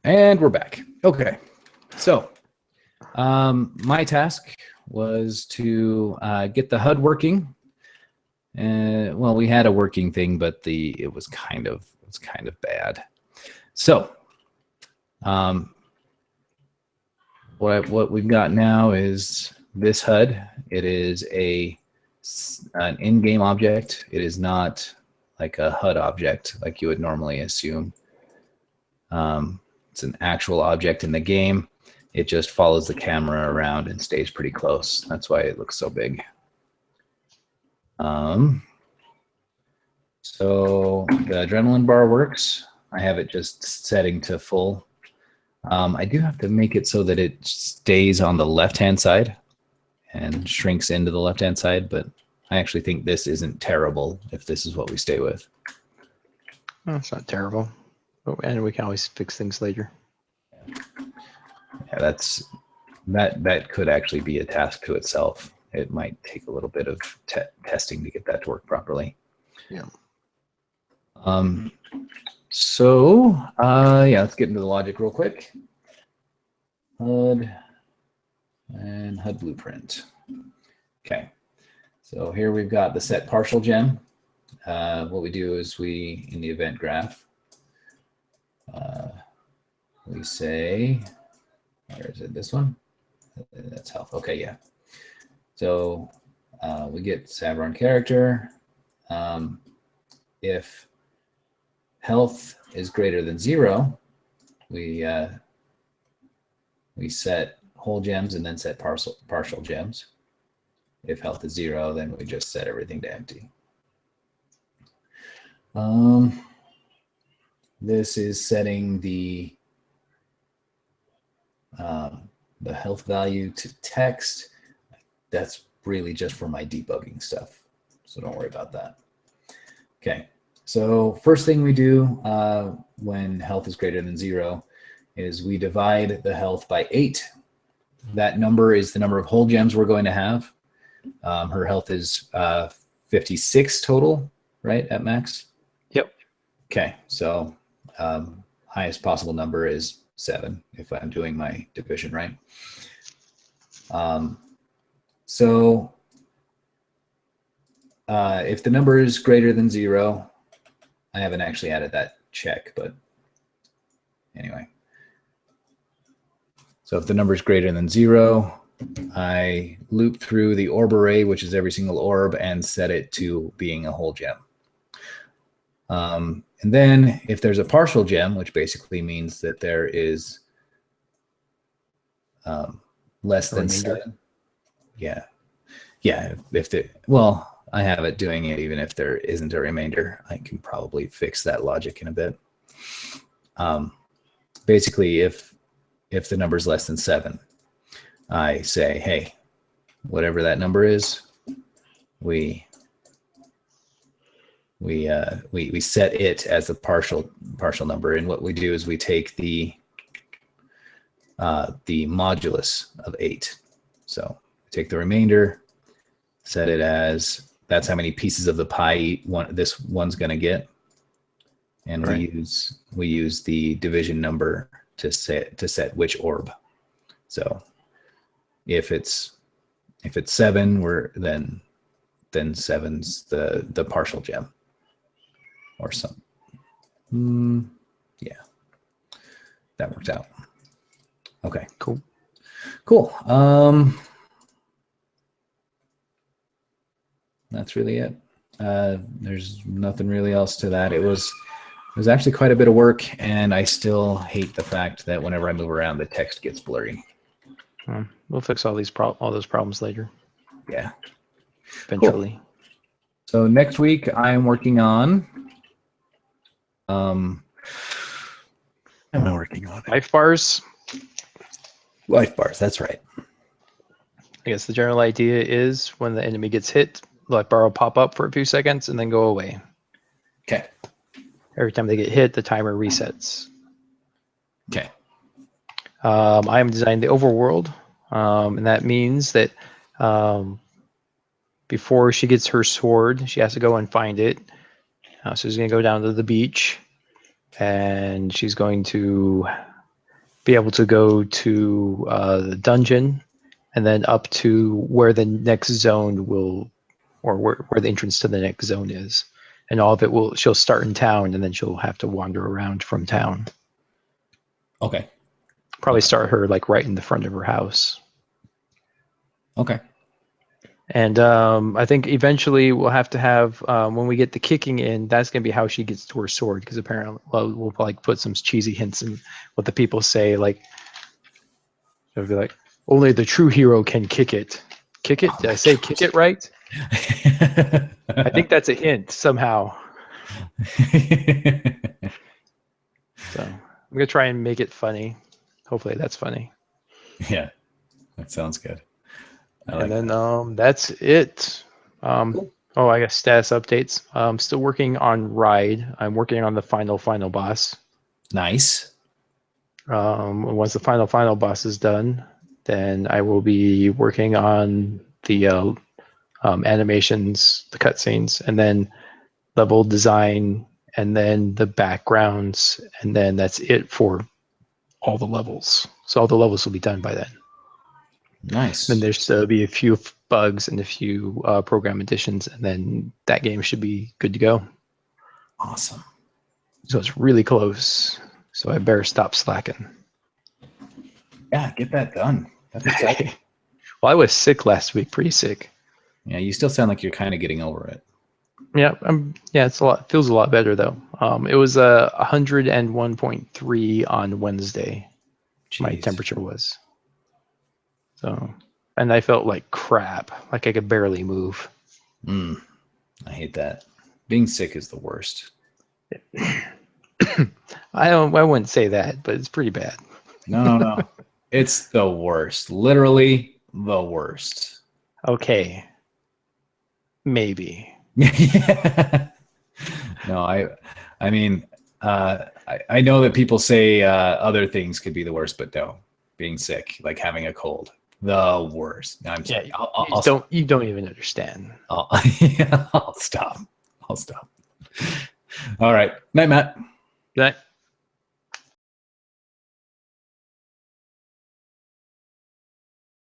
And we're back. Okay. So my task was to get the HUD working. Well, we had a working thing, but it was kind of bad. So what we've got now is this HUD. It is an in-game object. It is not like a HUD object like you would normally assume. It's an actual object in the game. It just follows the camera around and stays pretty close. That's why it looks so big. So the adrenaline bar works. I have it just setting to full. I do have to make it so that it stays on the left-hand side and shrinks into the left-hand side, but I actually think this isn't terrible if this is what we stay with. Oh, it's not terrible, and we can always fix things later. Yeah, that could actually be a task to itself. It might take a little bit of testing to get that to work properly. Yeah. So yeah, let's get into the logic real quick. HUD and HUD blueprint. Okay, so here we've got the set partial gem. What we do is in the event graph, we say, where is it? This one? That's health. Okay, yeah. So we get Savron character. If health is greater than 0, we set whole gems and then set partial gems. If health is 0, then we just set everything to empty. This is setting the health value to text. That's really just for my debugging stuff, so don't worry about that. Okay, so first thing we do when health is greater than 0 is we divide the health by 8. That number is the number of whole gems we're going to have. Her health is 56 total, right, at max? Yep. Okay, so highest possible number is 7 if I'm doing my division right. So if the number is greater than 0, I haven't actually added that check, but anyway. So if the number is greater than 0, I loop through the orb array, which is every single orb, and set it to being a whole gem. And then if there's a partial gem, which basically means that there is less than 7. Yeah. Yeah. Well, I have it doing it even if there isn't a remainder. I can probably fix that logic in a bit. Basically, if the number is less than 7, I say, hey, whatever that number is, we set it as a partial number, and what we do is we take the modulus of 8. So take the remainder, set it as that's how many pieces of the pie this one's going to get, and right. we use the division number to set which orb. So if it's 7, then 7's the partial gem or something. Yeah, that worked out. Okay, cool. That's really it. There's nothing really else to that. It was actually quite a bit of work, and I still hate the fact that whenever I move around, the text gets blurry. We'll fix all those problems later. Yeah. Eventually. Cool. So next week I'm working on what am I working on? Life bars. Life bars, that's right. I guess the general idea is when the enemy gets hit, the life bar will pop up for a few seconds and then go away. Okay. Every time they get hit, the timer resets. Okay. I am designing the overworld, and that means that before she gets her sword, she has to go and find it. So she's going to go down to the beach, and she's going to be able to go to the dungeon and then up to where the next zone will, or where the entrance to the next zone is. And all of it will, she'll start in town and then she'll have to wander around from town. Okay. Probably start her like right in the front of her house. Okay. And I think eventually we'll have to have, when we get the kicking in, that's going to be how she gets to her sword. Because apparently we'll like put some cheesy hints in what the people say. Like, it'll be like, only the true hero can kick it. Kick it? Did I say kick it right? I think that's a hint somehow. So I'm going to try and make it funny. Hopefully that's funny. Yeah, that sounds good. And then that's it. Oh, I guess status updates. I'm still working on Ride. I'm working on the final boss. Nice. Once the final boss is done, then I will be working on the animations, the cutscenes, and then level design, and then the backgrounds, and then that's it for all the levels. So all the levels will be done by then. Nice. Then there's be a few bugs and a few program additions, and then that game should be good to go. Awesome. So it's really close. So I better stop slacking. Yeah, get that done. That's exciting. Well, I was sick last week, pretty sick. Yeah, you still sound like you're kind of getting over it. Yeah, it's a lot. Feels a lot better though. It was 101.3 on Wednesday. Jeez. My temperature was. So, and I felt like crap. Like I could barely move. I hate that. Being sick is the worst. I wouldn't say that, but it's pretty bad. No. It's the worst. Literally the worst. Okay. Maybe. No, I mean, I know that people say other things could be the worst, but no, being sick, like having a cold, the worst. No, I'm sorry. Yeah, you don't even understand. I'll stop. All right. Night, Matt. Good night.